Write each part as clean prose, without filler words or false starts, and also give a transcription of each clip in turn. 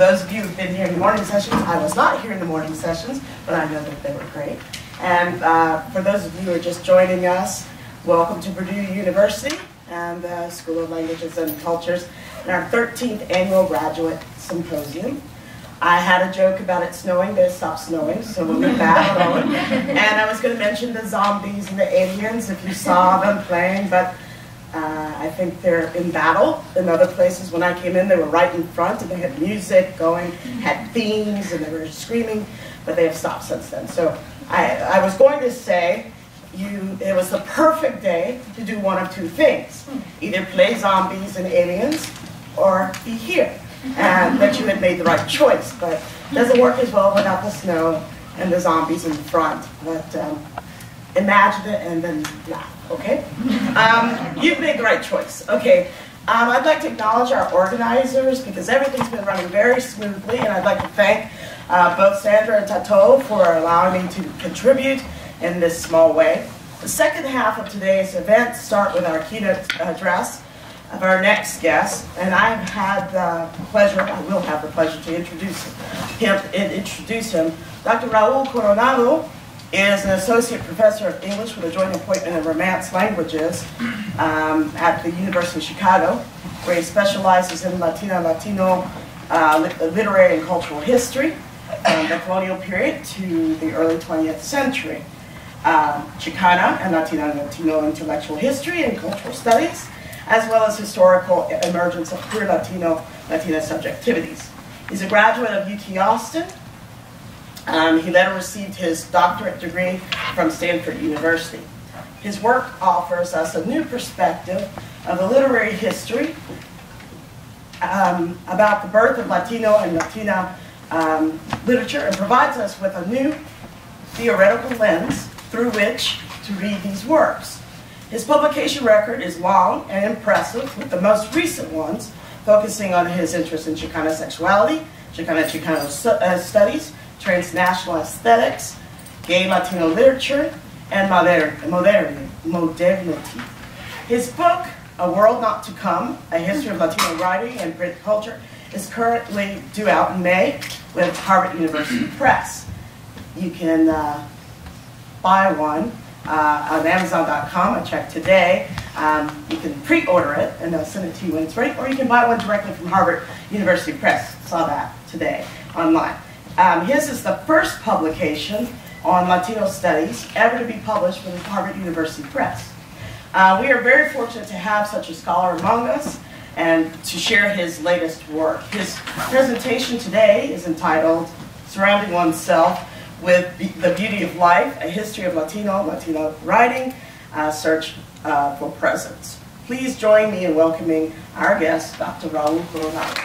Those of you who've been here in the morning sessions, I was not here in the morning sessions, but I know that they were great. And for those of you who are just joining us, welcome to Purdue University and the School of Languages and Cultures and our 13th annual graduate symposium. I had a joke about it snowing, but it stopped snowing, so we'll leave that alone. And I was going to mention the zombies and the aliens if you saw them playing, but I think they're in battle in other places. When I came in, they were right in front, and they had music going, had themes, and they were screaming, but they have stopped since then. So I was going to say, it was the perfect day to do one of two things. Either play zombies and aliens, or be here. And that you had made the right choice, but it doesn't work as well without the snow and the zombies in front. But imagine it and then laugh, okay? You've made the right choice, okay? I'd like to acknowledge our organizers because everything's been running very smoothly, and I'd like to thank both Sandra and Tato for allowing me to contribute in this small way. The second half of today's event starts with our keynote address of our next guest, and I've had the pleasure, I will have the pleasure to introduce him. Dr. Raúl Coronado is an associate professor of English with a joint appointment in Romance languages at the University of Chicago, where he specializes in Latina and Latino literary and cultural history from the colonial period to the early 20th century. Chicana and Latina and Latino intellectual history and cultural studies, as well as historical emergence of queer Latina subjectivities. He's a graduate of UT Austin. He later received his doctorate degree from Stanford University. His work offers us a new perspective of the literary history about the birth of Latino and Latina literature, and provides us with a new theoretical lens through which to read these works. His publication record is long and impressive, with the most recent ones focusing on his interest in Chicana sexuality, Chicano studies, transnational aesthetics, gay Latino literature, and modernity. His book, A World Not to Come, A History of Latino Writing and Print Culture, is currently due out in May with Harvard University Press. You can buy one on Amazon.com. I checked today. You can pre-order it and they'll send it to you when it's ready, or you can buy one directly from Harvard University Press. Saw that today online. His is the first publication on Latino studies ever to be published with Harvard University Press. We are very fortunate to have such a scholar among us and to share his latest work. His presentation today is entitled Surrounding Oneself with the Beauty of Life, A History of Latino Writing, Search for Presence. Please join me in welcoming our guest, Dr. Raúl Coronado.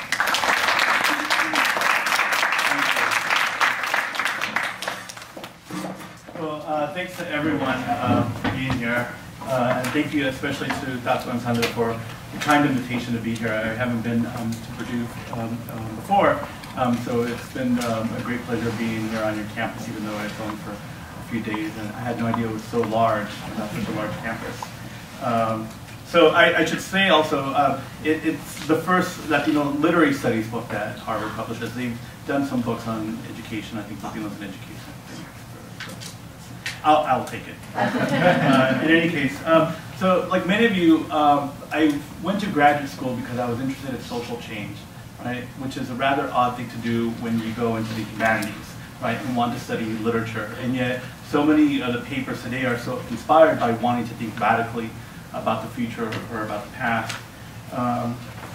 Well, thanks to everyone for being here, and thank you especially to Dr. and Sandra for the kind invitation to be here. I haven't been to Purdue before, so it's been a great pleasure being here on your campus, even though I've gone for a few days, and I had no idea it was so large, such a large campus. So I should say also, it's the first Latino literary studies book that Harvard publishes. They've done some books on education. I think Latinos in education. I'll take it. In any case, so like many of you, I went to graduate school because I was interested in social change, right? Which is a rather odd thing to do when you go into the humanities, right? And want to study literature. And yet, so many of the papers today are so inspired by wanting to think radically about the future or about the past.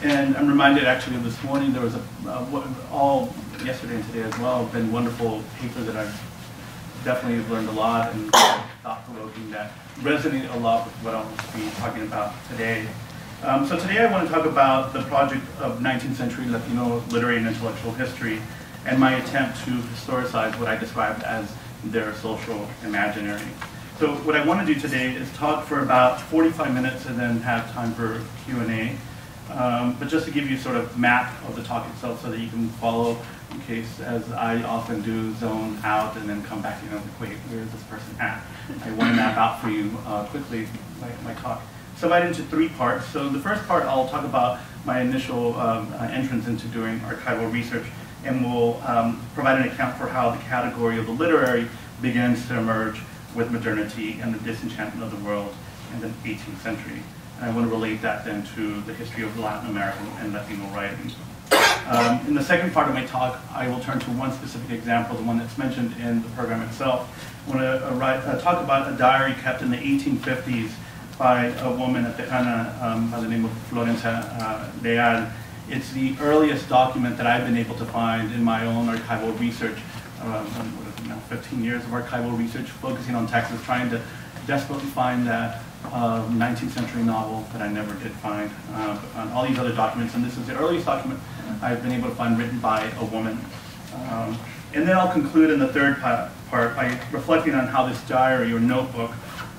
And I'm reminded actually of this morning, there was all yesterday and today as well, been wonderful papers that I've definitely learned a lot and thought-provoking that resonate a lot with what I'll be talking about today. So today I want to talk about the project of 19th century Latino literary and intellectual history and my attempt to historicize what I described as their social imaginary. So what I want to do today is talk for about 45 minutes and then have time for Q&A. But just to give you sort of map of the talk itself so that you can follow in case, as I often do, zone out and then come back, wait, where is this person at? I want to map out for you quickly my talk. So divide into three parts. So the first part, I'll talk about my initial entrance into doing archival research and we'll provide an account for how the category of the literary begins to emerge with modernity and the disenchantment of the world in the 18th century. And I want to relate that then to the history of Latin American and Latino writing. In the second part of my talk, I will turn to one specific example, the one that's mentioned in the program itself. I want to talk about a diary kept in the 1850s by a woman at Tejana by the name of Florencia Leal. It's the earliest document that I've been able to find in my own archival research. 15 years of archival research focusing on Texas, trying to desperately find that 19th century novel that I never did find. On all these other documents, and this is the earliest document I've been able to find written by a woman. And then I'll conclude in the third part by reflecting on how this diary or notebook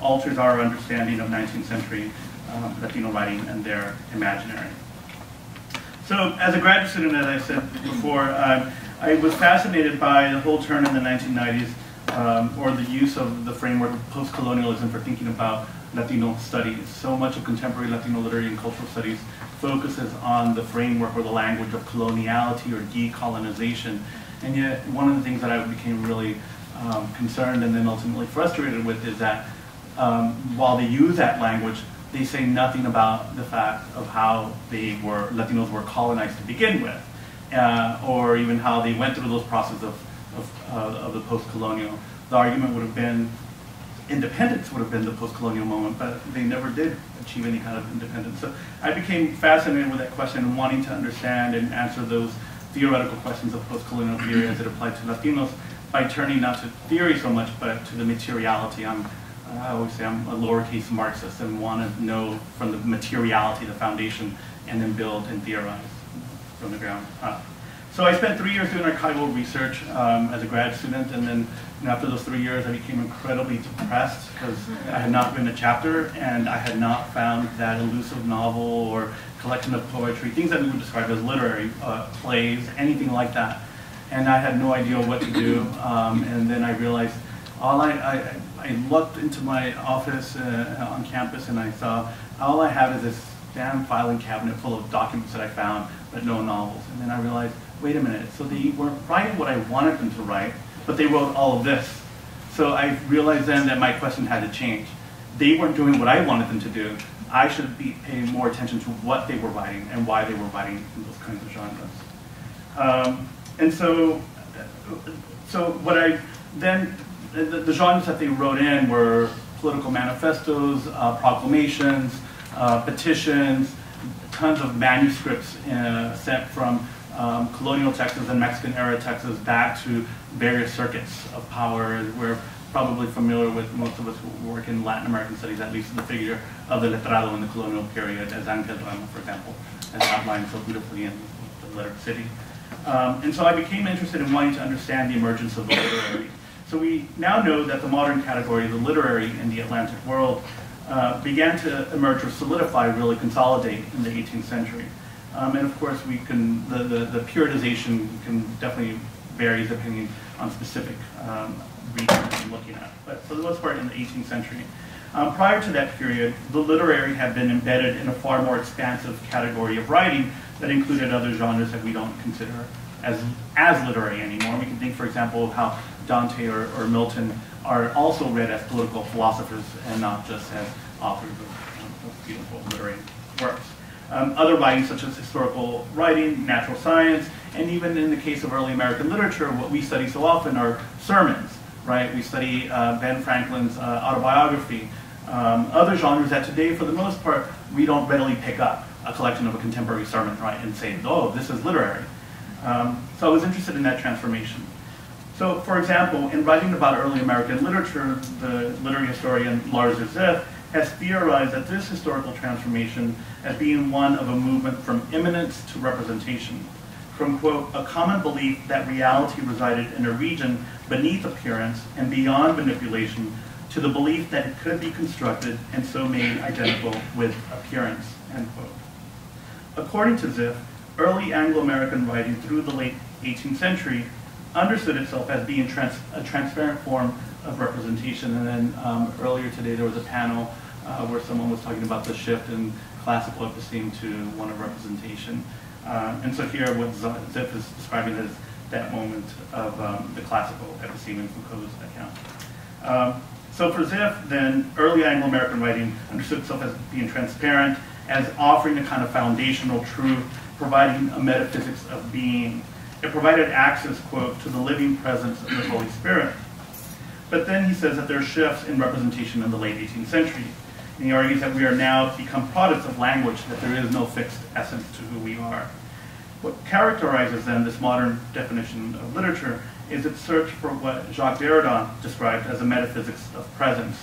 alters our understanding of 19th century Latino writing and their imaginary. So as a graduate student, as I said before, I was fascinated by the whole turn in the 1990s, or the use of the framework of post-colonialism for thinking about Latino studies. So much of contemporary Latino literary and cultural studies focuses on the framework or the language of coloniality or decolonization. And yet, one of the things that I became really concerned and then ultimately frustrated with is that while they use that language, they say nothing about the fact of how Latinos were colonized to begin with, or even how they went through those processes of the post-colonial. The argument would have been independence would have been the post-colonial moment, but they never did achieve any kind of independence. So I became fascinated with that question and wanting to understand and answer those theoretical questions of post-colonial theory as it applied to Latinos by turning not to theory so much, but to the materiality. I always say I'm a lowercase Marxist and want to know from the materiality, the foundation, and then build and theorize from the ground up. So I spent 3 years doing archival research as a grad student, and then after those 3 years I became incredibly depressed because I had not written a chapter and I had not found that elusive novel or collection of poetry, things that we would describe as literary plays, anything like that. And I had no idea what to do, and then I realized I looked into my office on campus and I saw all I have is this damn filing cabinet full of documents that I found, but no novels. And then I realized, wait a minute, so they weren't writing what I wanted them to write, but they wrote all of this. So I realized then that my question had to change. They weren't doing what I wanted them to do. I should be paying more attention to what they were writing and why they were writing in those kinds of genres. And so what I then, the genres that they wrote in were political manifestos, proclamations, petitions, tons of manuscripts sent from colonial Texas and Mexican era Texas back to various circuits of power. We're probably familiar with, most of us who work in Latin American studies, at least the figure of the letrado in the colonial period, as Angel Ramos, for example, as outlined so beautifully in The Lettered City. And so I became interested in wanting to understand the emergence of the literary. So we now know that the modern category, the literary in the Atlantic world, began to emerge or solidify, really consolidate in the 18th century. And of course, we can, the periodization can definitely vary depending on specific regions we're looking at. But for the most part, in the 18th century. Prior to that period, the literary had been embedded in a far more expansive category of writing that included other genres that we don't consider as literary anymore. We can think, for example, of how Dante or Milton are also read as political philosophers and not just as authors of beautiful literary works. Other writings such as historical writing, natural science, and even in the case of early American literature, what we study so often are sermons, right? We study Ben Franklin's autobiography. Other genres that today, for the most part, we don't readily pick up a collection of a contemporary sermon, right, and say, oh, this is literary. So I was interested in that transformation. So, for example, in writing about early American literature, the literary historian Lars Ziff has theorized that this historical transformation as being one of a movement from immanence to representation, from, quote, a common belief that reality resided in a region beneath appearance and beyond manipulation, to the belief that it could be constructed and so made identical with appearance, end quote. According to Ziff, early Anglo-American writing through the late 18th century understood itself as being a transparent form of representation. And then earlier today there was a panel where someone was talking about the shift in classical episteme to one of representation. And so here what Ziff is describing as that moment of the classical episteme in Foucault's account. So for Ziff, then, early Anglo-American writing understood itself as being transparent, as offering a kind of foundational truth, providing a metaphysics of being. It provided access, quote, to the living presence of the Holy Spirit. But then he says that there are shifts in representation in the late 18th century. And he argues that we are now become products of language, that there is no fixed essence to who we are. What characterizes then this modern definition of literature is its search for what Jacques Derrida described as a metaphysics of presence.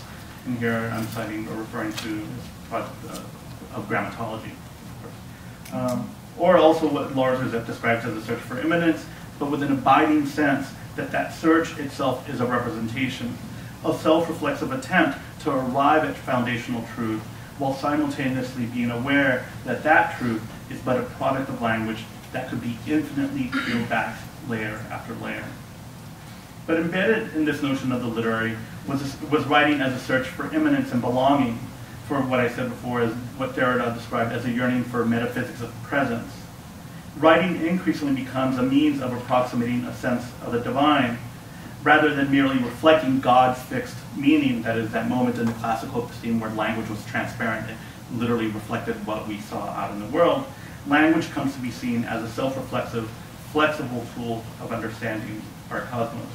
And here I'm citing or referring to his project of grammatology. Or also what Lars Rizet describes as a search for immanence, but with an abiding sense that that search itself is a representation, a self-reflexive attempt to arrive at foundational truth while simultaneously being aware that that truth is but a product of language that could be infinitely peeled back layer after layer. But embedded in this notion of the literary was writing as a search for immanence and belonging, for what I said before as what Derrida described as a yearning for metaphysics of presence. Writing increasingly becomes a means of approximating a sense of the divine, rather than merely reflecting God's fixed meaning, that is, that moment in the classical episteme where language was transparent and literally reflected what we saw out in the world. Language comes to be seen as a self-reflexive, flexible tool of understanding our cosmos.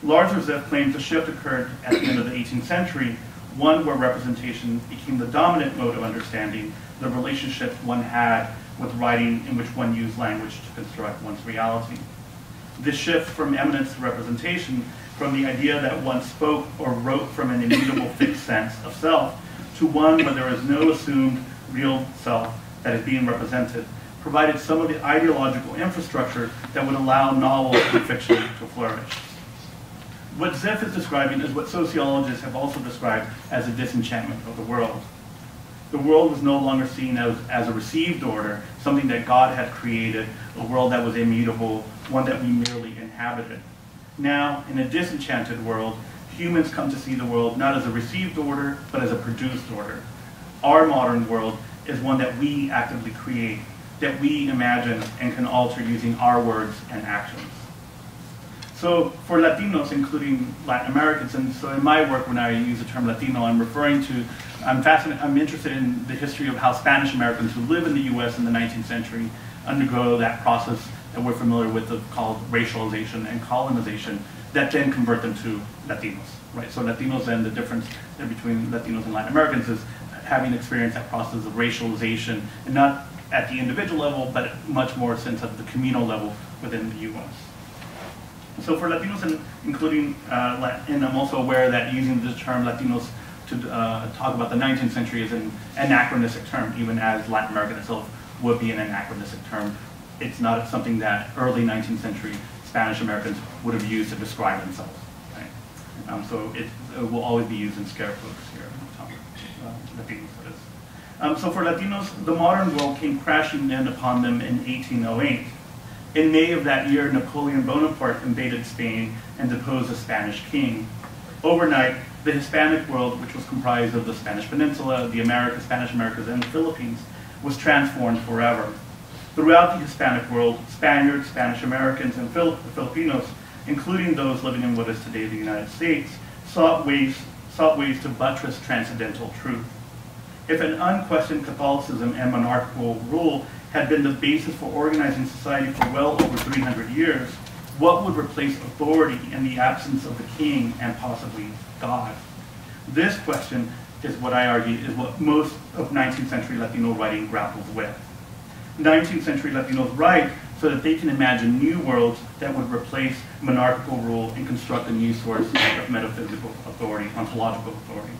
Lars Rizet claims a shift occurred at the end of the 18th century, one where representation became the dominant mode of understanding the relationship one had with writing in which one used language to construct one's reality. This shift from eminence to representation, from the idea that one spoke or wrote from an immutable fixed sense of self, to one where there is no assumed real self that is being represented, provided some of the ideological infrastructure that would allow novel and fiction to flourish. What Ziff is describing is what sociologists have also described as a disenchantment of the world. The world was no longer seen as a received order, something that God had created, a world that was immutable, one that we merely inhabited. Now, in a disenchanted world, humans come to see the world not as a received order, but as a produced order. Our modern world is one that we actively create, that we imagine and can alter using our words and actions. So for Latinos, including Latin Americans, and so in my work when I use the term Latino, I'm interested in the history of how Spanish Americans who live in the US in the 19th century undergo that process that we're familiar with called racialization and colonization that then convert them to Latinos, right? So Latinos, then the difference between Latinos and Latin Americans is having experienced that process of racialization, and not at the individual level, but much more sense of the communal level within the US. So for Latinos, including, and I'm also aware that using the term Latinos to talk about the 19th century is an anachronistic term, even as Latin American itself would be an anachronistic term. It's not something that early 19th century Spanish Americans would have used to describe themselves. Right? So it will always be used in scare quotes here. Latinos, that is. So for Latinos, the modern world came crashing in upon them in 1808. In May of that year, Napoleon Bonaparte invaded Spain and deposed the Spanish king. Overnight, the Hispanic world, which was comprised of the Spanish Peninsula, the Spanish Americas, and the Philippines, was transformed forever. Throughout the Hispanic world, Spaniards, Spanish Americans, and Filipinos, including those living in what is today the United States, sought ways to buttress transcendental truth. If an unquestioned Catholicism and monarchical rule had been the basis for organizing society for well over 300 years, what would replace authority in the absence of the king and possibly God? This question is what I argue is what most of 19th century Latino writing grapples with. 19th century Latinos write so that they can imagine new worlds that would replace monarchical rule and construct a new source of metaphysical authority, ontological authority.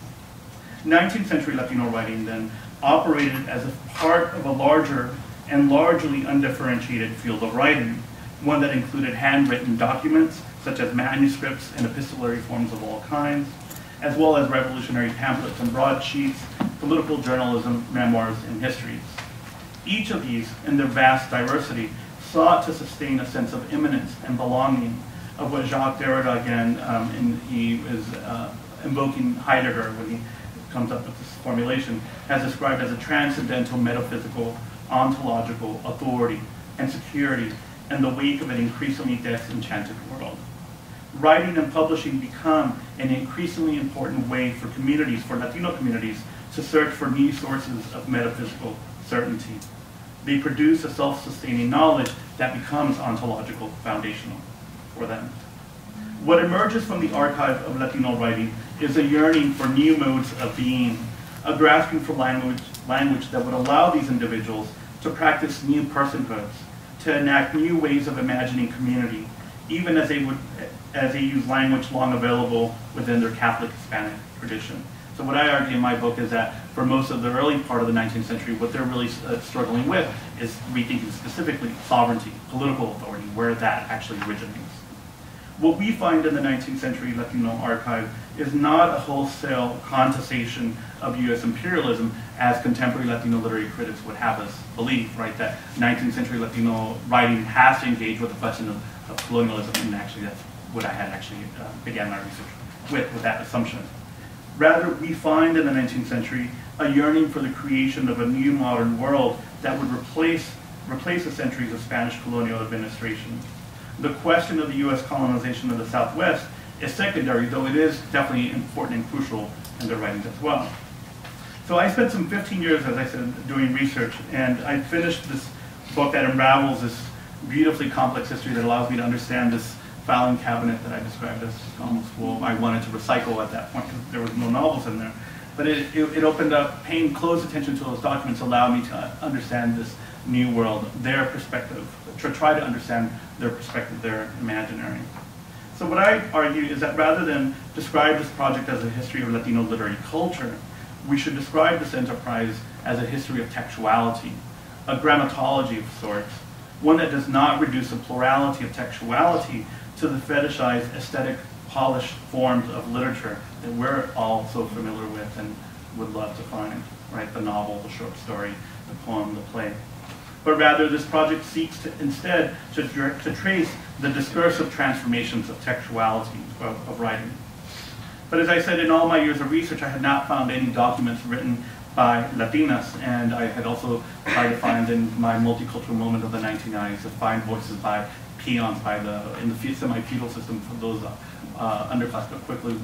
19th century Latino writing then operated as a part of a larger and largely undifferentiated field of writing, one that included handwritten documents, such as manuscripts and epistolary forms of all kinds, as well as revolutionary pamphlets and broadsheets, political journalism, memoirs, and histories. Each of these, in their vast diversity, sought to sustain a sense of immanence and belonging, of what Jacques Derrida, again, and he is invoking Heidegger when he comes up with this formulation, has described as a transcendental metaphysical ontological authority and security, in the wake of an increasingly disenchanted world. Writing and publishing become an increasingly important way for communities, for Latino communities, to search for new sources of metaphysical certainty. They produce a self-sustaining knowledge that becomes ontological foundational for them. What emerges from the archive of Latino writing is a yearning for new modes of being, a grasping for language that would allow these individuals to practice new personhoods, to enact new ways of imagining community, even as they use language long available within their Catholic Hispanic tradition. So what I argue in my book is that for most of the early part of the 19th century, what they're really struggling with is rethinking specifically sovereignty, political authority, where that actually originates. What we find in the 19th century Latino archive is not a wholesale contestation of US imperialism as contemporary Latino literary critics would have us believe, right? That 19th century Latino writing has to engage with the question of colonialism, and actually that's what I had actually began my research with that assumption. Rather, we find in the 19th century a yearning for the creation of a new modern world that would replace the centuries of Spanish colonial administration. The question of the US colonization of the Southwest is secondary, though it is definitely important and crucial in their writings as well. So I spent some 15 years, as I said, doing research, and I finished this book that unravels this beautifully complex history that allows me to understand this filing cabinet that I described as almost full. I wanted to recycle at that point because there was no novels in there. But it opened up, paying close attention to those documents allowed me to understand this new world, their perspective, to try to understand their perspective, their imaginary. So what I argue is that rather than describe this project as a history of Latino literary culture, we should describe this enterprise as a history of textuality, a grammatology of sorts, one that does not reduce a plurality of textuality to the fetishized, aesthetic, polished forms of literature that we're all so familiar with and would love to find, right? The novel, the short story, the poem, the play. But rather, this project seeks to instead to trace the discursive transformations of textuality of writing. But as I said, in all my years of research, I had not found any documents written by Latinas, and I had also tried to find in my multicultural moment of the 1990s to find voices by peons in the semi-feudal system for those underclass, but quickly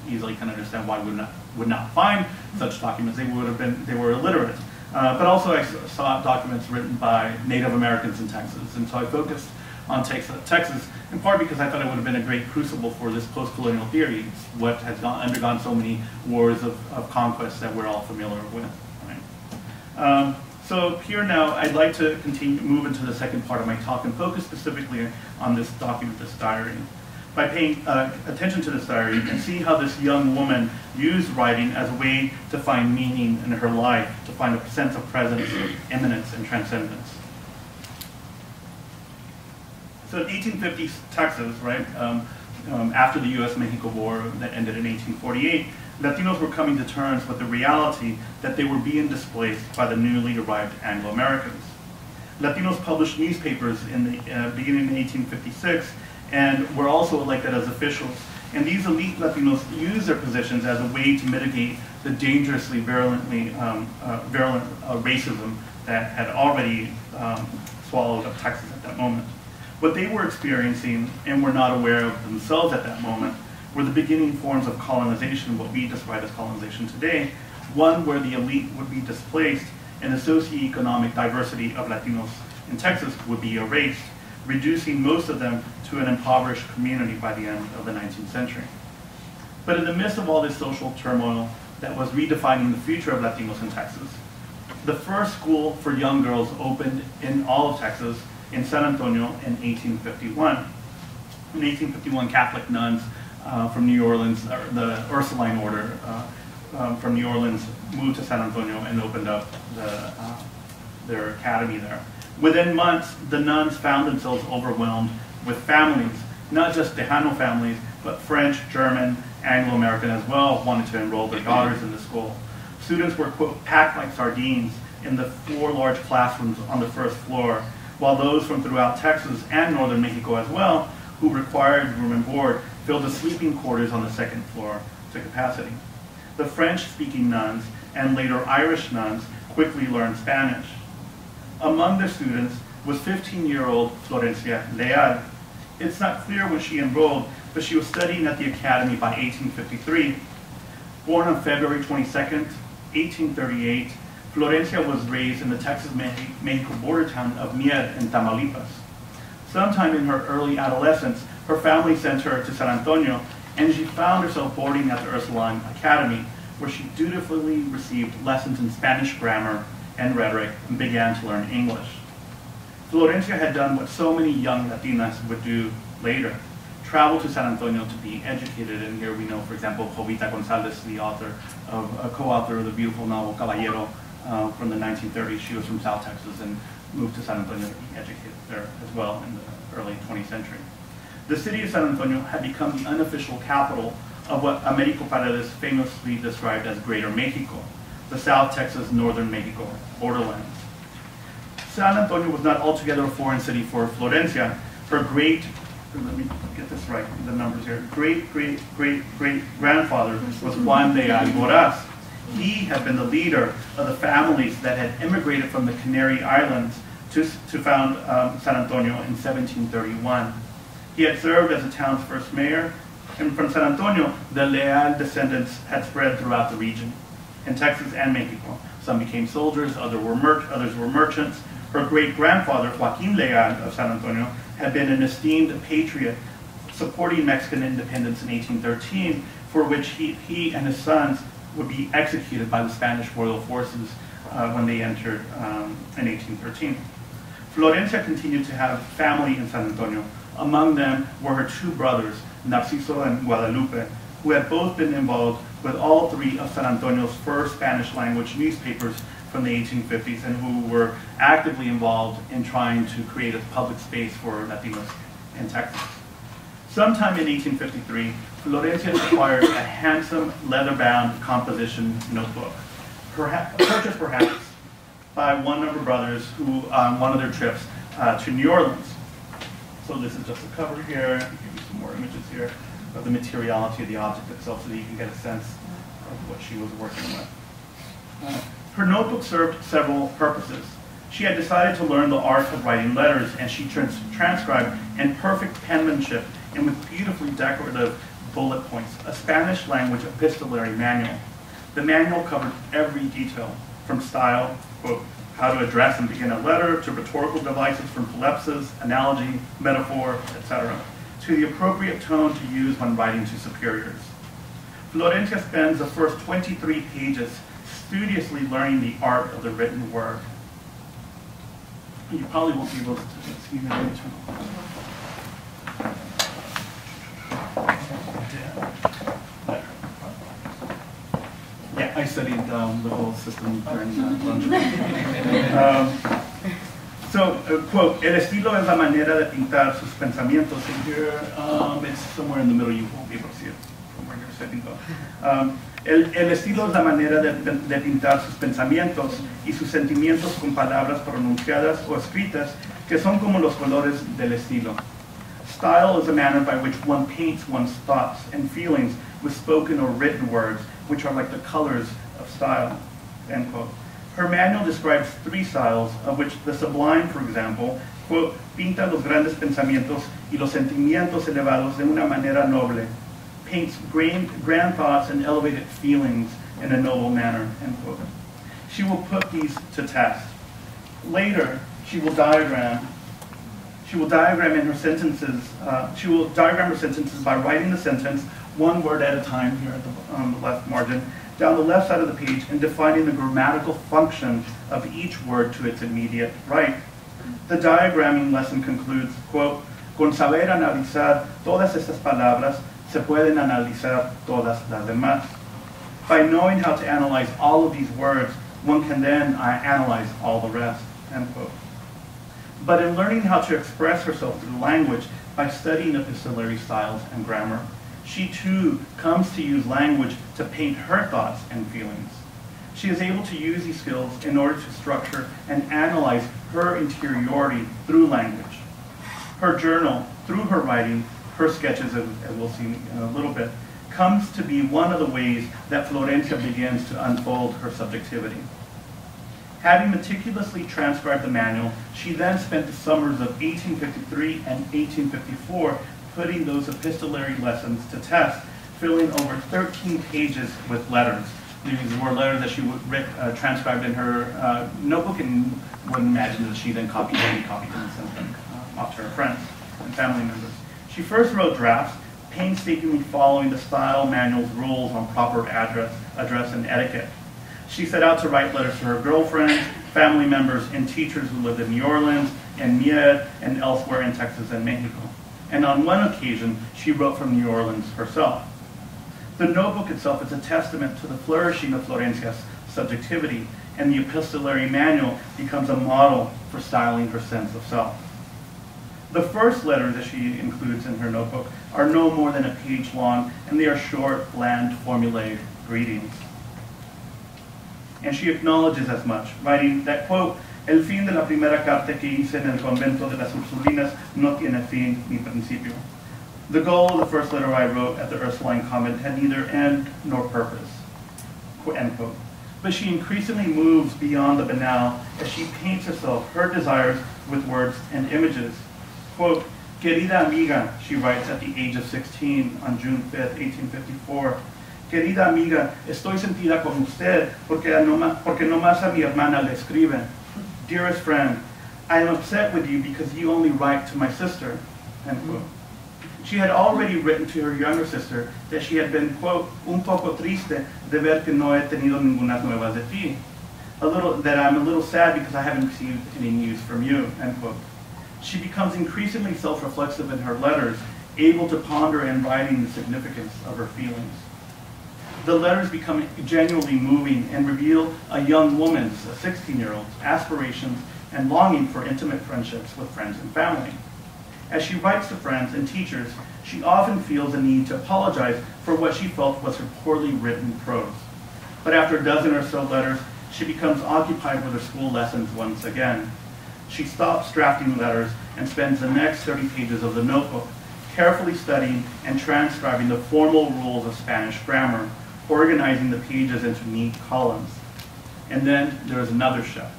easily can understand why we would not find such documents. They were illiterate. But also I saw documents written by Native Americans in Texas, and so I focused on Texas, in part because I thought it would have been a great crucible for this post-colonial theory. It's what has undergone so many wars of conquest that we're all familiar with. Right? So here now, I'd like to move into the second part of my talk and focus specifically on this document, this diary. By paying attention to this diary, you can see how this young woman used writing as a way to find meaning in her life, to find a sense of presence, immanence, and transcendence. So in 1850s Texas, right, after the U.S.-Mexico War that ended in 1848, Latinos were coming to terms with the reality that they were being displaced by the newly arrived Anglo-Americans. Latinos published newspapers in the beginning in 1856 and were also elected as officials. And these elite Latinos used their positions as a way to mitigate the dangerously virulent racism that had already swallowed up Texas at that moment. What they were experiencing and were not aware of themselves at that moment were the beginning forms of colonization, what we describe as colonization today, one where the elite would be displaced and the socioeconomic diversity of Latinos in Texas would be erased, reducing most of them to an impoverished community by the end of the 19th century. But in the midst of all this social turmoil that was redefining the future of Latinos in Texas, the first school for young girls opened in all of Texas in San Antonio in 1851. In 1851, Catholic nuns from New Orleans, the Ursuline order from New Orleans, moved to San Antonio and opened up their academy there. Within months, the nuns found themselves overwhelmed with families, not just Tejano families, but French, German, Anglo-American as well, wanted to enroll their daughters in the school. Students were, quote, packed like sardines in the 4 large classrooms on the first floor, while those from throughout Texas and northern Mexico as well, who required room and board, filled the sleeping quarters on the second floor to capacity. The French-speaking nuns and later Irish nuns quickly learned Spanish. Among their students, was 15-year-old Florencia Leal. It's not clear when she enrolled, but she was studying at the academy by 1853. Born on February 22nd, 1838, Florencia was raised in the Texas-Mexico border town of Mier in Tamaulipas. Sometime in her early adolescence, her family sent her to San Antonio, and she found herself boarding at the Ursuline Academy, where she dutifully received lessons in Spanish grammar and rhetoric and began to learn English. Florencia had done what so many young Latinas would do later, travel to San Antonio to be educated, and here we know, for example, Jovita Gonzalez, the author of, a co-author of the beautiful novel Caballero from the 1930s. She was from South Texas and moved to San Antonio to be educated there as well in the early 20th century. The city of San Antonio had become the unofficial capital of what Americo Paredes famously described as Greater Mexico, the South Texas, Northern Mexico borderlands. San Antonio was not altogether a foreign city for Florencia. Her let me get this right, the numbers here, great-great-great-great-grandfather was Juan de Alboraz. He had been the leader of the families that had immigrated from the Canary Islands to found San Antonio in 1731. He had served as the town's first mayor, and from San Antonio, the Leal descendants had spread throughout the region, in Texas and Mexico. Some became soldiers, others were merchants. Her great-grandfather, Joaquin Leal of San Antonio, had been an esteemed patriot, supporting Mexican independence in 1813, for which he and his sons would be executed by the Spanish royal forces when they entered in 1813. Florencia continued to have family in San Antonio. Among them were her two brothers, Narciso and Guadalupe, who had both been involved with all three of San Antonio's first Spanish-language newspapers from the 1850s, and who were actively involved in trying to create a public space for Latinos in Texas. Sometime in 1853, Florencia acquired a handsome leather-bound composition notebook, purchased perhaps by one of her brothers who on one of their trips to New Orleans. So this is just a cover here. I'll give you some more images here of the materiality of the object itself so that you can get a sense of what she was working with. Her notebook served several purposes. She had decided to learn the art of writing letters, and she transcribed in perfect penmanship and with beautifully decorative bullet points a Spanish language epistolary manual. The manual covered every detail, from style, quote, how to address and begin a letter, to rhetorical devices from prolepsis, analogy, metaphor, etc., to the appropriate tone to use when writing to superiors. Florencia spends the first 23 pages studiously learning the art of the written word. You probably won't be able to see the image. Yeah, I studied the whole system during lunch. Quote, el estilo es la manera de pintar sus pensamientos. And here, it's somewhere in the middle, you won't be able to see it from where you're sitting. El estilo es la manera de pintar sus pensamientos y sus sentimientos con palabras pronunciadas o escritas que son como los colores del estilo. Style is a manner by which one paints one's thoughts and feelings with spoken or written words, which are like the colors of style, end quote. Her manual describes three styles, of which the sublime, for example, quote, pinta los grandes pensamientos y los sentimientos elevados de una manera noble, paints grand thoughts and elevated feelings in a noble manner, end quote. She will put these to test. Later, she will diagram in her sentences, her sentences by writing the sentence one word at a time here at on the left margin, down the left side of the page, and defining the grammatical function of each word to its immediate right. The diagramming lesson concludes, quote, con saber analizar todas estas palabras, se pueden analizar todas las demás. By knowing how to analyze all of these words, one can then analyze all the rest, end quote. But in learning how to express herself through language by studying epistolary styles and grammar, she too comes to use language to paint her thoughts and feelings. She is able to use these skills in order to structure and analyze her interiority through language. Her journal, through her writing, her sketches, as we'll see in a little bit, comes to be one of the ways that Florencia begins to unfold her subjectivity. Having meticulously transcribed the manual, she then spent the summers of 1853 and 1854 putting those epistolary lessons to test, filling over 13 pages with letters. These were letters that she transcribed in her notebook, and wouldn't imagine that she then copied them and sent them off to her friends and family members. She first wrote drafts, painstakingly following the style manual's rules on proper address and etiquette. She set out to write letters to her girlfriends, family members, and teachers who lived in New Orleans, and Mier, and elsewhere in Texas and Mexico. And on one occasion, she wrote from New Orleans herself. The notebook itself is a testament to the flourishing of Florencia's subjectivity, and the epistolary manual becomes a model for styling her sense of self. The first letters that she includes in her notebook are no more than a page long, and they are short, bland, formulaic greetings. And she acknowledges as much, writing that, quote, "El fin de la primera carta que hice en el convento de las Ursulinas no tiene fin ni principio." The goal of the first letter I wrote at the Ursuline convent had neither end nor purpose, end quote. But she increasingly moves beyond the banal as she paints herself, her desires, with words and images. Quote, "Querida amiga," she writes at the age of 16 on June 5th, 1854, "Querida amiga, estoy sentida con usted porque no más a mi hermana le escribe. Dearest friend, I am upset with you because you only write to my sister," end quote. She had already written to her younger sister that she had been, quote, "un poco triste de ver que no he tenido ninguna nuevas de ti." That I'm a little sad because I haven't received any news from you, end quote. She becomes increasingly self-reflexive in her letters, able to ponder in writing the significance of her feelings. The letters become genuinely moving and reveal a young woman's, a 16-year-old's, aspirations and longing for intimate friendships with friends and family. As she writes to friends and teachers, she often feels a need to apologize for what she felt was her poorly written prose. But after a dozen or so letters, she becomes occupied with her school lessons once again. She stops drafting letters and spends the next 30 pages of the notebook carefully studying and transcribing the formal rules of Spanish grammar, organizing the pages into neat columns. And then there is another shift.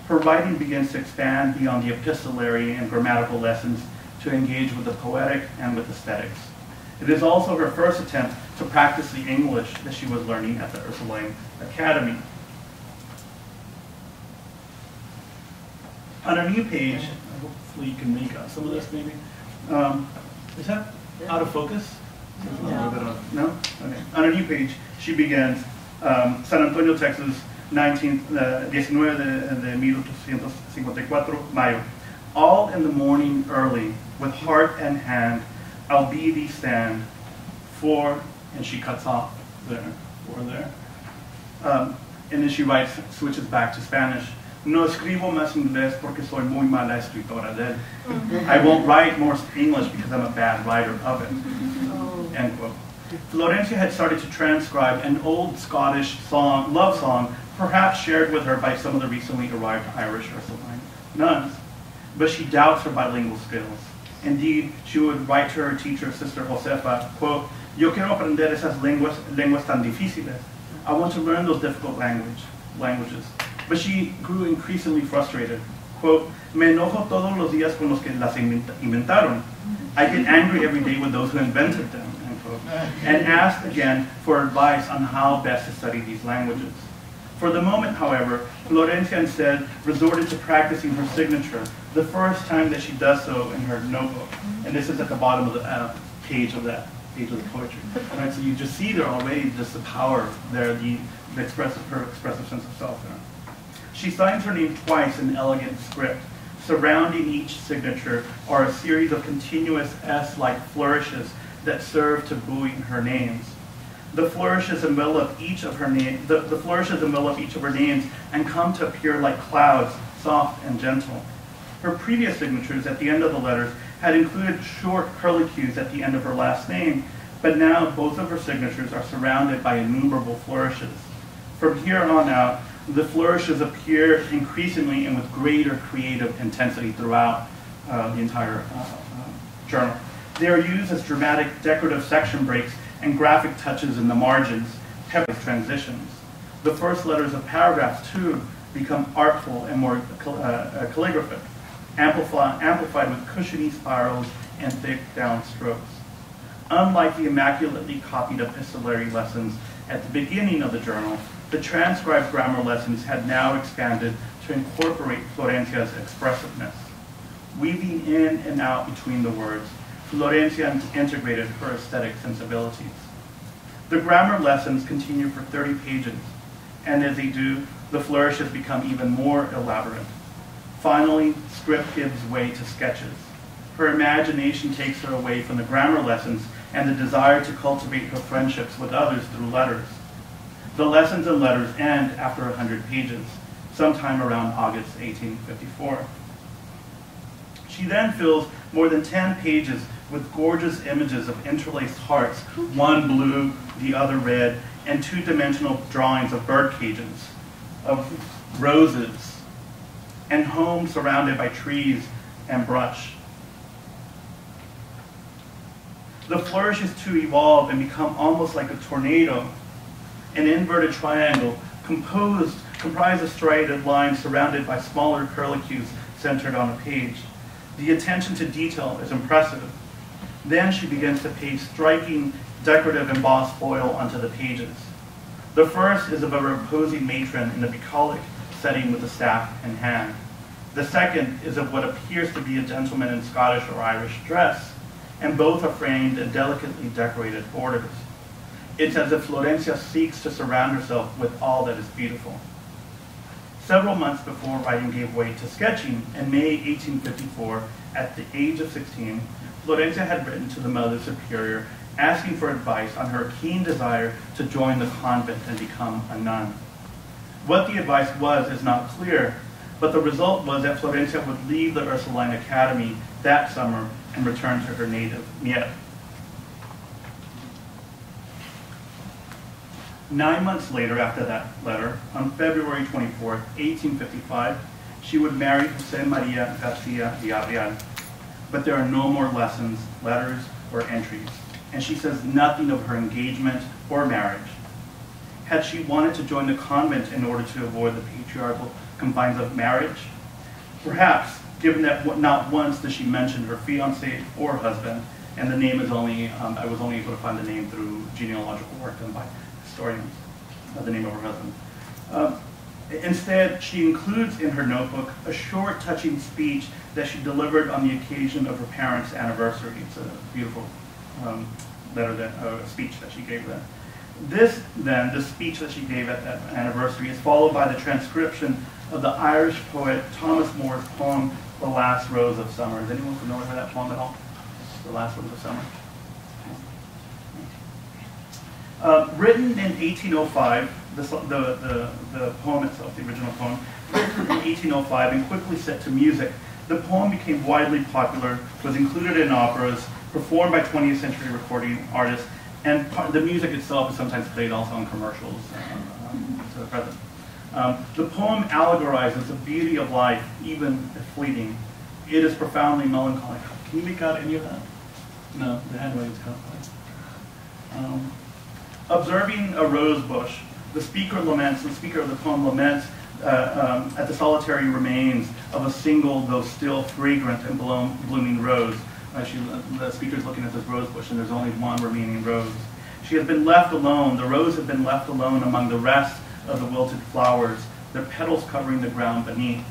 Her writing begins to expand beyond the epistolary and grammatical lessons to engage with the poetic and with aesthetics. It is also her first attempt to practice the English that she was learning at the Ursuline Academy. On a new page, hopefully you can make out some of this maybe. Is that out of focus? No? Okay. On a new page, she begins, San Antonio, Texas, 19 de 1854, Mayo. All in the morning early, with heart and hand, I'll be thee stand for, and she cuts off there, for there. And then she writes, switches back to Spanish. No escribo más inglés porque soy muy mala escritora de él. I won't write more English because I'm a bad writer of it. End quote. Florencia had started to transcribe an old Scottish song, love song, perhaps shared with her by some of the recently arrived Irish Ursuline nuns. But she doubts her bilingual skills. Indeed, she would write to her teacher, Sister Josefa, quote, "Yo quiero aprender esas lenguas tan difíciles. I want to learn those difficult languages." But she grew increasingly frustrated. Quote, "Me enojo todos los días con los que las inventaron. I get angry every day with those who invented them," end quote, and asked again for advice on how best to study these languages. For the moment, however, Florencia instead resorted to practicing her signature, the first time that she does so in her notebook. And this is at the bottom of the page of the poetry. Right? So you just see there already just the power there, her expressive sense of self there. She signs her name twice in elegant script. Surrounding each signature are a series of continuous S-like flourishes that serve to buoy her names. The flourishes envelop each of her names. The flourishes envelop each of her names and come to appear like clouds, soft and gentle. Her previous signatures at the end of the letters had included short curlicues at the end of her last name, but now both of her signatures are surrounded by innumerable flourishes. From here on out, the flourishes appear increasingly and with greater creative intensity throughout the entire journal. They are used as dramatic decorative section breaks and graphic touches in the margins, peppered transitions. The first letters of paragraphs, too, become artful and more calligraphic, amplified with cushiony spirals and thick downstrokes. Unlike the immaculately copied epistolary lessons at the beginning of the journal, the transcribed grammar lessons had now expanded to incorporate Florencia's expressiveness. Weaving in and out between the words, Florencia integrated her aesthetic sensibilities. The grammar lessons continue for 30 pages, and as they do, the flourishes become even more elaborate. Finally, script gives way to sketches. Her imagination takes her away from the grammar lessons and the desire to cultivate her friendships with others through letters. The lessons and letters end after 100 pages, sometime around August 1854. She then fills more than 10 pages with gorgeous images of interlaced hearts, one blue, the other red, and two-dimensional drawings of bird cages, of roses, and homes surrounded by trees and brush. The flourishes too evolve and become almost like a tornado, an inverted triangle comprised of striated lines surrounded by smaller curlicues centered on a page. The attention to detail is impressive. Then she begins to paste striking, decorative embossed foil onto the pages. The first is of a reposing matron in a bucolic setting with a staff in hand. The second is of what appears to be a gentleman in Scottish or Irish dress, and both are framed in delicately decorated borders. It's as if Florencia seeks to surround herself with all that is beautiful. Several months before writing gave way to sketching, in May 1854, at the age of 16, Florencia had written to the Mother Superior asking for advice on her keen desire to join the convent and become a nun. What the advice was is not clear, but the result was that Florencia would leave the Ursuline Academy that summer and return to her native Mier. 9 months later after that letter, on February 24, 1855, she would marry Jose Maria Garcia Villarreal. But there are no more lessons, letters, or entries, and she says nothing of her engagement or marriage. Had she wanted to join the convent in order to avoid the patriarchal confines of marriage? Perhaps, given that not once does she mention her fiancé or husband, and the name is only, I was only able to find the name through genealogical work done by historians, the name of her husband. Instead, she includes in her notebook a short, touching speech that she delivered on the occasion of her parents' anniversary. It's a beautiful speech that she gave then. This speech that she gave at that anniversary is followed by the transcription of the Irish poet Thomas More's poem, The Last Rose of Summer. Is anyone familiar with that poem at all? The Last Rose of Summer? Written in 1805, the poem itself, the original poem, written in 1805 and quickly set to music, the poem became widely popular, was included in operas, performed by 20th century recording artists, and the music itself is sometimes played also in commercials to the present. The poem allegorizes the beauty of life, even if fleeting. It is profoundly melancholic. Can you make out any of that? No, the handwriting is kind of funny. Observing a rose bush, the speaker of the poem laments at the solitary remains of a single, though still fragrant and blooming rose. The speaker is looking at this rose bush, and there's only one remaining rose. She has been left alone. The rose has been left alone among the rest of the wilted flowers, their petals covering the ground beneath.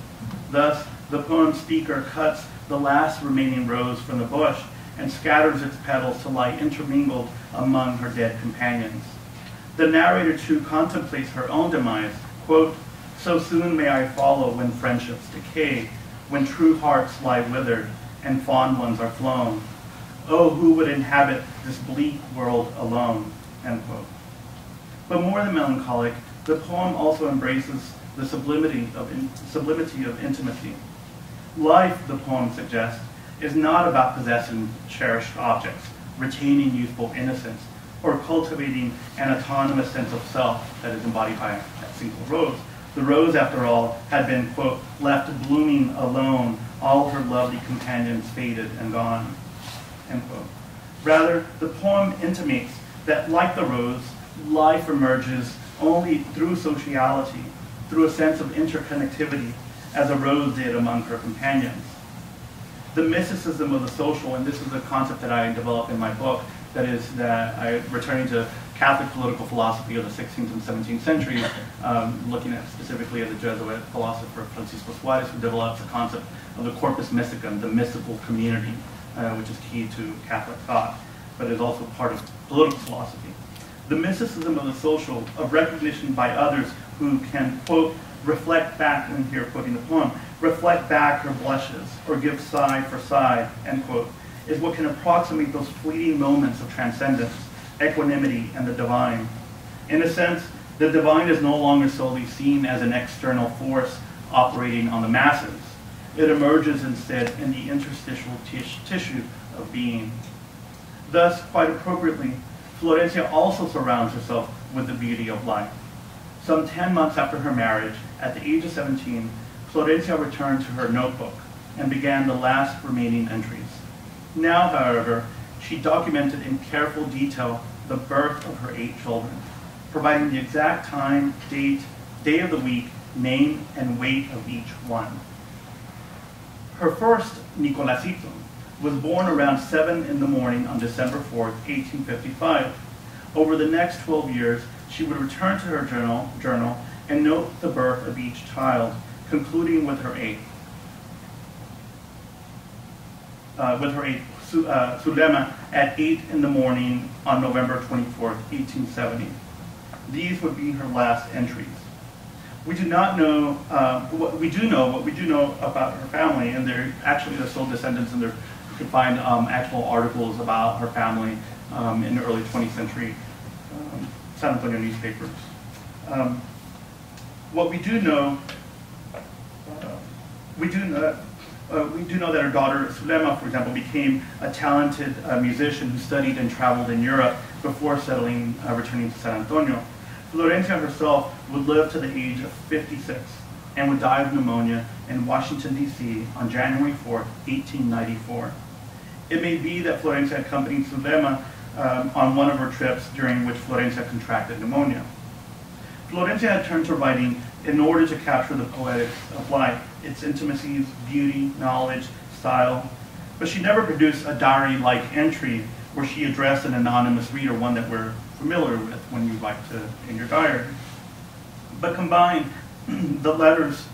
Thus, the poem speaker cuts the last remaining rose from the bush and scatters its petals to lie intermingled among her dead companions. The narrator, too, contemplates her own demise. Quote, "So soon may I follow when friendships decay, when true hearts lie withered and fond ones are flown. Oh, who would inhabit this bleak world alone?" End quote. But more than melancholic, the poem also embraces the sublimity of intimacy. Life, the poem suggests, is not about possessing cherished objects, retaining youthful innocence, or cultivating an autonomous sense of self that is embodied by that single rose. The rose, after all, had been, quote, left blooming alone, all her lovely companions faded and gone, end quote. Rather, the poem intimates that, like the rose, life emerges only through sociality, through a sense of interconnectivity, as a rose did among her companions. The mysticism of the social, and this is a concept that I developed in my book, that is that returning to Catholic political philosophy of the 16th and 17th centuries, looking at specifically at the Jesuit philosopher Francisco Suarez, who develops the concept of the corpus mysticum, the mystical community, which is key to Catholic thought, but is also part of political philosophy. The mysticism of the social, of recognition by others who can, quote, reflect back, and here quoting the poem, reflect back her blushes, or give sigh for sigh, end quote, is what can approximate those fleeting moments of transcendence, equanimity, and the divine. In a sense, the divine is no longer solely seen as an external force operating on the masses. It emerges instead in the interstitial tissue of being. Thus, quite appropriately, Florencia also surrounds herself with the beauty of life. Some 10 months after her marriage, at the age of 17, Florencia returned to her notebook and began the last remaining entries. Now, however, she documented in careful detail the birth of her 8 children, providing the exact time, date, day of the week, name, and weight of each one. Her first, Nicolásito, was born around 7 in the morning on December 4th, 1855. Over the next 12 years, she would return to her journal and note the birth of each child, concluding with her 8th. Zulema, at 8 in the morning on November 24th, 1870. These would be her last entries. We do not know what we do know about her family, and they're still descendants, and you can find actual articles about her family in the early 20th century San Antonio newspapers. What we do know, we do know that her daughter Zulema, for example, became a talented musician who studied and traveled in Europe before returning to San Antonio. Florencia herself would live to the age of 56 and would die of pneumonia in Washington, D.C. on January 4, 1894. It may be that Florencia accompanied Zulema on one of her trips during which Florencia contracted pneumonia. Florencia had turned to writing in order to capture the poetics of life, its intimacies, beauty, knowledge, style, but she never produced a diary-like entry where she addressed an anonymous reader, one that we're familiar with when you write in your diary. But combine the letters,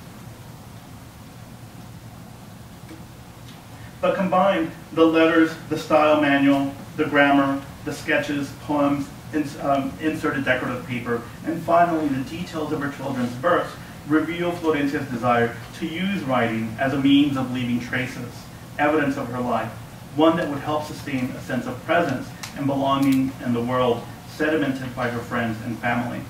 the style manual, the grammar, the sketches, poems, inserted decorative paper, and finally the details of her children's births reveal Florencia's desire to use writing as a means of leaving traces, evidence of her life, one that would help sustain a sense of presence and belonging in the world, sedimented by her friends and family.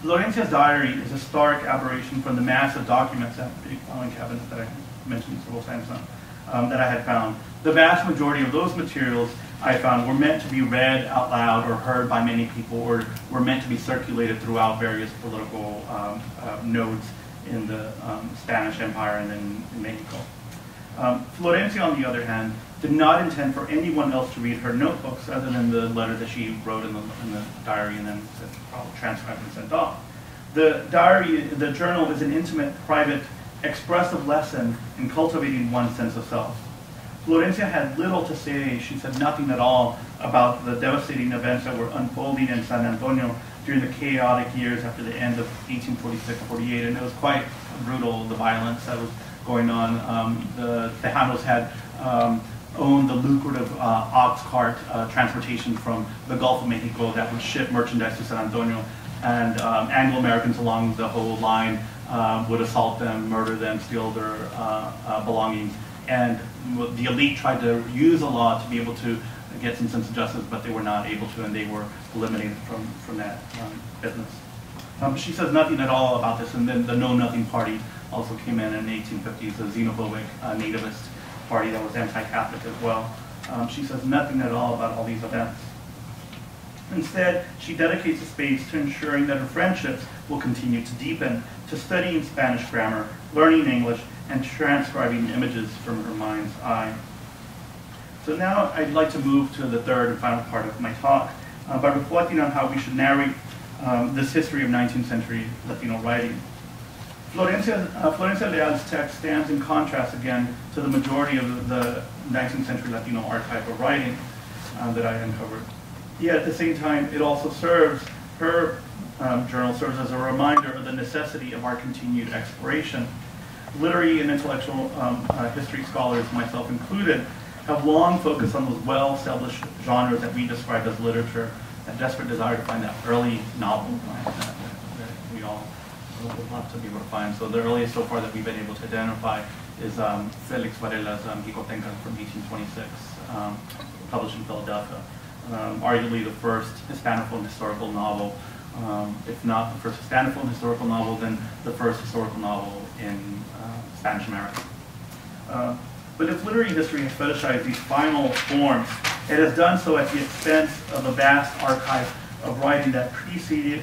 Florencia's diary is a stark aberration from the massive documents at the big filing cabinet that I mentioned several times now, that I had found. The vast majority of those materials I found were meant to be read out loud or heard by many people, or were meant to be circulated throughout various political nodes in the Spanish Empire and then in Mexico. Florencia, on the other hand, did not intend for anyone else to read her notebooks other than the letter that she wrote in the diary and then transcribed and sent off. The journal is an intimate, private, expressive lesson in cultivating one's sense of self. Florencia had little to say, she said nothing at all about the devastating events that were unfolding in San Antonio during the chaotic years after the end of 1846-48, and it was quite brutal, the violence that was going on. The Tejanos had owned the lucrative ox cart transportation from the Gulf of Mexico that would ship merchandise to San Antonio, and Anglo-Americans along the whole line would assault them, murder them, steal their belongings. And the elite tried to use a law to be able to get some sense of justice, but they were not able to, and they were eliminated from that business. She says nothing at all about this, and then the Know Nothing Party also came in the 1850s, a xenophobic nativist party that was anti-Catholic as well. She says nothing at all about all these events. Instead, she dedicates a space to ensuring that her friendships will continue to deepen, to studying Spanish grammar, learning English, and transcribing images from her mind's eye. So now I'd like to move to the third and final part of my talk by reflecting on how we should narrate this history of 19th century Latino writing. Florencia Leal's text stands in contrast again to the majority of the 19th century Latino archive of writing that I uncovered. Yet at the same time, it also serves, her journal serves as a reminder of the necessity of our continued exploration. Literary and intellectual history scholars, myself included, have long focused on those well-established genres that we describe as literature, a desperate desire to find that early novel, right, that we all would love to be able to find. So the earliest so far that we've been able to identify is Felix Varela's Jicotenca from 1826, published in Philadelphia. Arguably the first Hispanophone historical novel, if not the first Hispanophone historical novel, then the first historical novel in Spanish America. But if literary history has fetishized these final forms, it has done so at the expense of a vast archive of writing that preceded,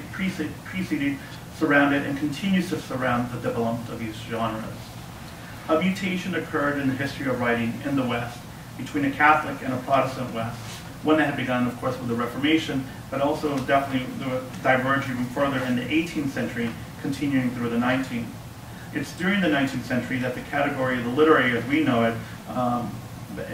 surrounded, and continues to surround the development of these genres. A mutation occurred in the history of writing in the West between a Catholic and a Protestant West, one that had begun, of course, with the Reformation, but also definitely diverged even further in the 18th century, continuing through the 19th. It's during the 19th century that the category of the literary, as we know it,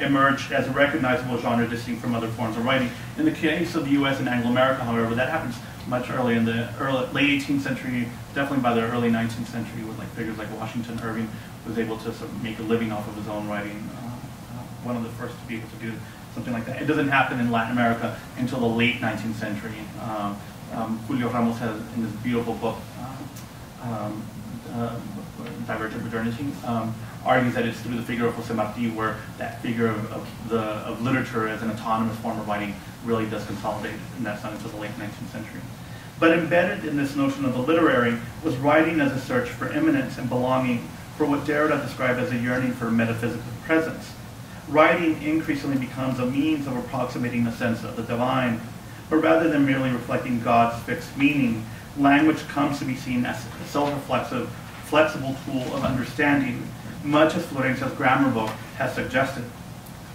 emerged as a recognizable genre distinct from other forms of writing. In the case of the U.S. and Anglo-America, however, that happens much earlier in the late 18th century, definitely by the early 19th century, with like figures like Washington Irving was able to sort of make a living off of his own writing. One of the first to be able to do something like that. It doesn't happen in Latin America until the late 19th century. Julio Ramos has, in his beautiful book, Divergent Modernity, argues that it's through the figure of Jose Marti where that figure of literature as an autonomous form of writing really does consolidate, and that's not until the late 19th century. But embedded in this notion of the literary was writing as a search for immanence and belonging, for what Derrida described as a yearning for metaphysical presence. Writing increasingly becomes a means of approximating a sense of the divine, but rather than merely reflecting God's fixed meaning, language comes to be seen as a self-reflexive, flexible tool of understanding, much as Florencia's grammar book has suggested.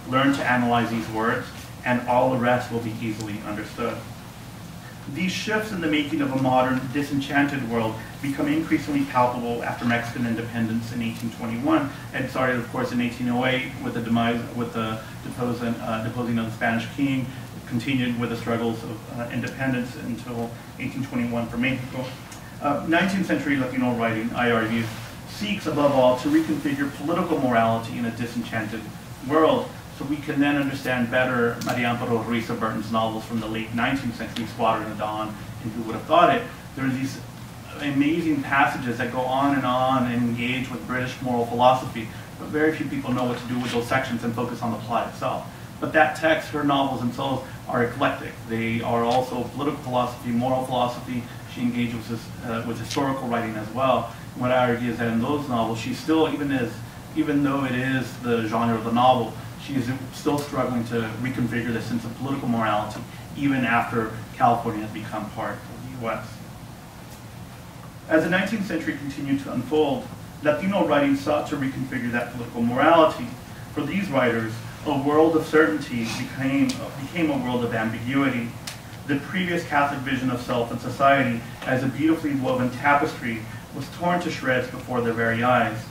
Learn to analyze these words, and all the rest will be easily understood. These shifts in the making of a modern, disenchanted world become increasingly palpable after Mexican independence in 1821, and started, of course, in 1808 with the deposing of the Spanish king, continued with the struggles of independence until 1821 for Mexico. 19th century Latino writing, I argue, seeks above all to reconfigure political morality in a disenchanted world, so we can then understand better Maria Amparo Ruiz of Burton's novels from the late 19th century, Squadron at Dawn, and Who Would Have Thought It. There are these amazing passages that go on and engage with British moral philosophy, but very few people know what to do with those sections and focus on the plot itself. But that text, her novels themselves, are eclectic. They are also political philosophy, moral philosophy. She engages with historical writing as well. And what I argue is that in those novels, she's still, even though it is the genre of the novel, she is still struggling to reconfigure the sense of political morality, even after California has become part of the U.S. As the 19th century continued to unfold, Latino writing sought to reconfigure that political morality. For these writers, a world of certainty became a world of ambiguity. The previous Catholic vision of self and society as a beautifully woven tapestry was torn to shreds before their very eyes.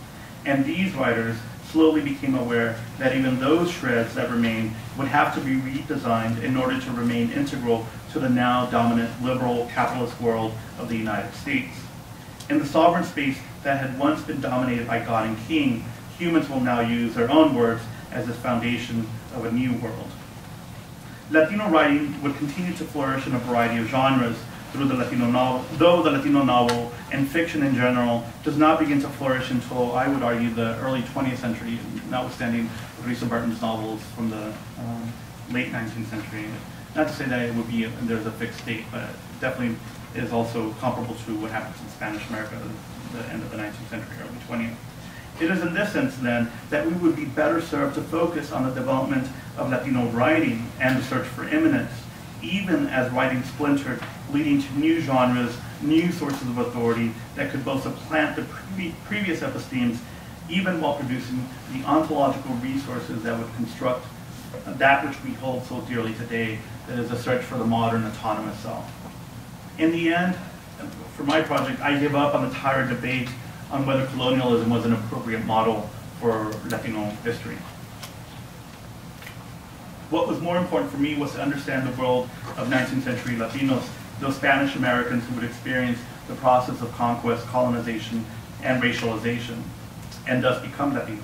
And these writers slowly became aware that even those shreds that remained would have to be redesigned in order to remain integral to the now dominant liberal capitalist world of the United States. In the sovereign space that had once been dominated by God and King, humans will now use their own words as the foundation of a new world. Latino writing would continue to flourish in a variety of genres through the Latino novel, though the Latino novel and fiction in general does not begin to flourish until, I would argue, the early 20th century, notwithstanding Ruiz Burton's novels from the late 19th century. Not to say that it would be there's a fixed date, but it definitely is also comparable to what happens in Spanish America at the end of the 19th century, early 20th. It is in this sense, then, that we would be better served to focus on the development of Latino writing and the search for immanence, even as writing splintered, leading to new genres, new sources of authority that could both supplant the previous epistemes, even while producing the ontological resources that would construct that which we hold so dearly today, that is a search for the modern autonomous self. In the end, for my project, I give up on the tired debate on whether colonialism was an appropriate model for Latino history. What was more important for me was to understand the world of 19th century Latinos, those Spanish Americans who would experience the process of conquest, colonization, and racialization, and thus become Latinos.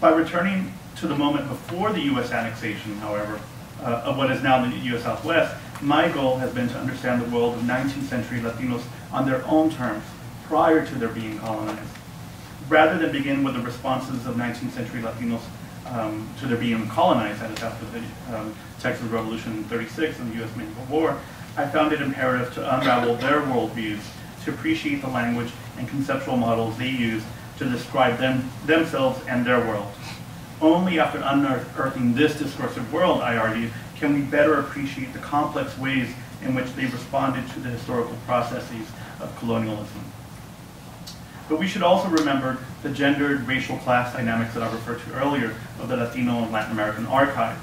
By returning to the moment before the U.S. annexation, however, of what is now the U.S. Southwest, my goal has been to understand the world of 19th century Latinos on their own terms, prior to their being colonized, rather than begin with the responses of 19th century Latinos to their being colonized, that is after the Texas Revolution in '36 and the U.S. Mexican War. I found it imperative to unravel their worldviews, to appreciate the language and conceptual models they use to describe themselves and their world. Only after unearthing this discursive world, I argue, can we better appreciate the complex ways in which they responded to the historical processes of colonialism. But we should also remember the gendered racial class dynamics that I referred to earlier of the Latino and Latin American archive.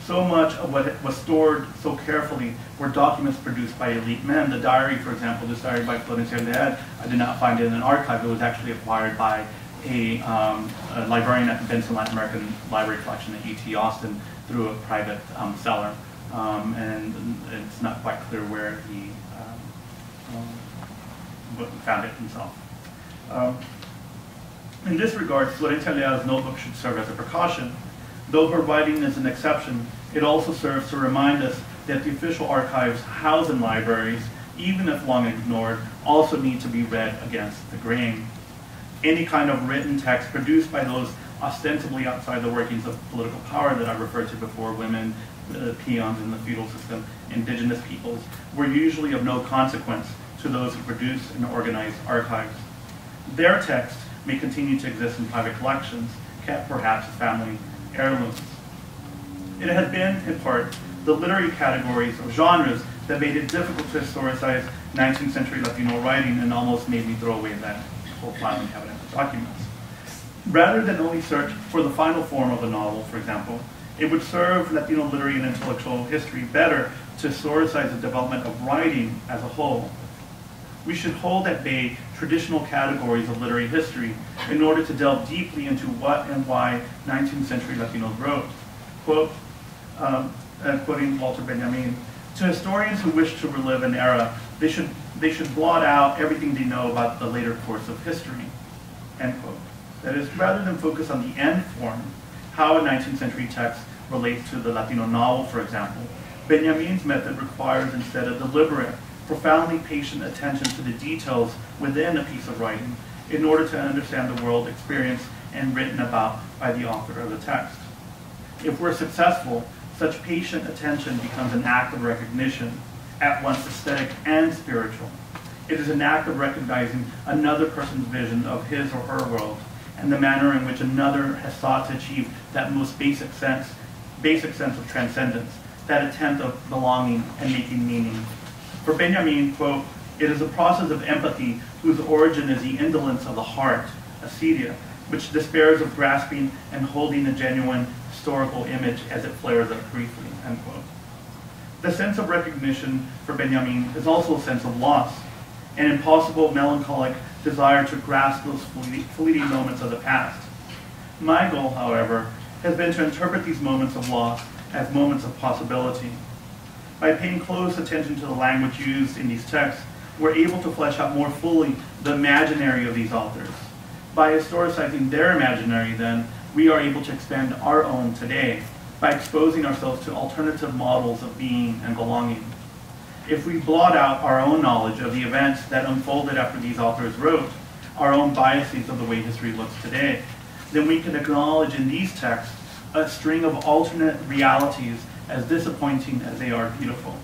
So much of what was stored so carefully were documents produced by elite men. The diary, for example, this diary by Oneself, I did not find it in an archive. It was actually acquired by a librarian at the Benson Latin American Library Collection at UT Austin through a private seller. And it's not quite clear where he found it himself. In this regard, Florentalea's notebook should serve as a precaution. Though her writing is an exception, it also serves to remind us that the official archives housed in libraries, even if long ignored, also need to be read against the grain. Any kind of written text produced by those ostensibly outside the workings of political power that I referred to before, women, peons in the feudal system, indigenous peoples, were usually of no consequence to those who produced and organized archives. Their text may continue to exist in private collections, kept perhaps as family heirlooms. It has been, in part, the literary categories or genres that made it difficult to historicize 19th century Latino writing and almost made me throw away that whole filing cabinet of documents. Rather than only search for the final form of a novel, for example, it would serve Latino literary and intellectual history better to historicize the development of writing as a whole. We should hold at bay traditional categories of literary history in order to delve deeply into what and why 19th century Latinos wrote. Quote, quoting Walter Benjamin, "To historians who wish to relive an era, they should blot out everything they know about the later course of history." End quote. That is, rather than focus on the end form, how a 19th century text relates to the Latino novel, for example, Benjamin's method requires instead a deliberate, profoundly patient attention to the details within a piece of writing in order to understand the world experienced and written about by the author of the text. If we're successful, such patient attention becomes an act of recognition, at once aesthetic and spiritual. It is an act of recognizing another person's vision of his or her world and the manner in which another has sought to achieve that most basic sense of transcendence, that attempt of belonging and making meaning. For Benjamin, quote, "It is a process of empathy whose origin is the indolence of the heart, acedia, which despairs of grasping and holding a genuine historical image as it flares up briefly," end quote. The sense of recognition for Benjamin is also a sense of loss, an impossible melancholic desire to grasp those fleeting moments of the past. My goal, however, has been to interpret these moments of loss as moments of possibility. By paying close attention to the language used in these texts, we're able to flesh out more fully the imaginary of these authors. By historicizing their imaginary, then, we are able to expand our own today by exposing ourselves to alternative models of being and belonging. If we blot out our own knowledge of the events that unfolded after these authors wrote, our own biases of the way history looks today, then we can acknowledge in these texts a string of alternate realities as disappointing as they are beautiful.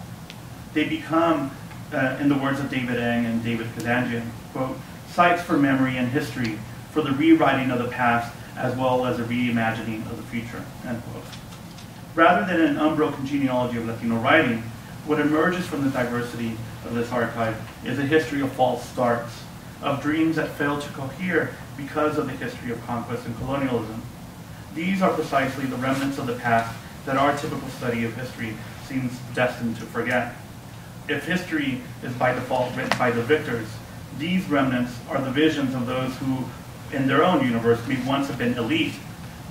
They become, in the words of David Eng and David Kazanjian, quote, "sites for memory and history, for the rewriting of the past as well as a reimagining of the future," end quote. Rather than an unbroken genealogy of Latino writing, what emerges from the diversity of this archive is a history of false starts, of dreams that fail to cohere because of the history of conquest and colonialism. These are precisely the remnants of the past that our typical study of history seems destined to forget. if history is by default written by the victors, these remnants are the visions of those who, in their own universe, may once have been elite,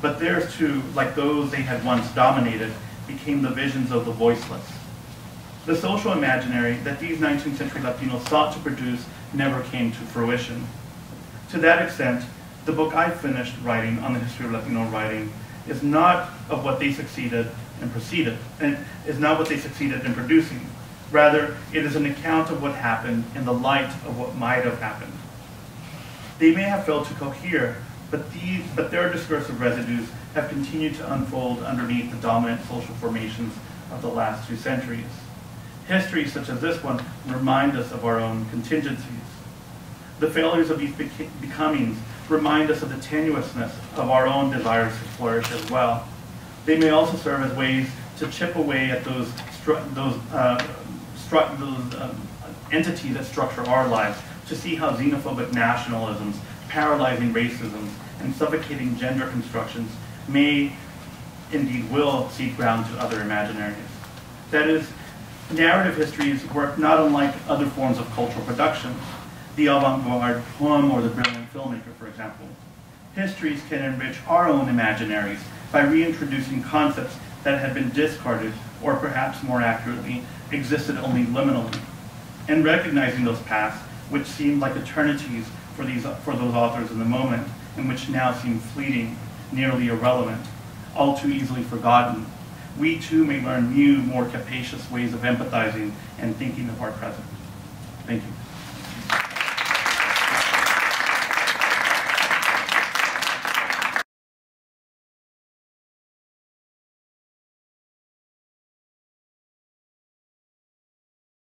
but theirs too, like those they had once dominated, became the visions of the voiceless. The social imaginary that these 19th century Latinos sought to produce never came to fruition. To that extent, the book I finished writing on the history of Latino writing is not of what they succeeded in producing. Rather, it is an account of what happened in the light of what might have happened. They may have failed to cohere, but their discursive residues have continued to unfold underneath the dominant social formations of the last 2 centuries. Histories such as this one remind us of our own contingencies. The failures of these becomings remind us of the tenuousness of our own desires to flourish as well. They may also serve as ways to chip away at those entities that structure our lives, to see how xenophobic nationalisms, paralyzing racisms, and suffocating gender constructions may, indeed will, cede ground to other imaginaries. That is, narrative histories work not unlike other forms of cultural production, the avant-garde poem or the brilliant filmmaker, for example. Histories can enrich our own imaginaries by reintroducing concepts that had been discarded, or perhaps more accurately, existed only liminally, and recognizing those paths which seemed like eternities for those authors in the moment, and which now seem fleeting, nearly irrelevant, all too easily forgotten. We too may learn new, more capacious ways of empathizing and thinking of our present. Thank you.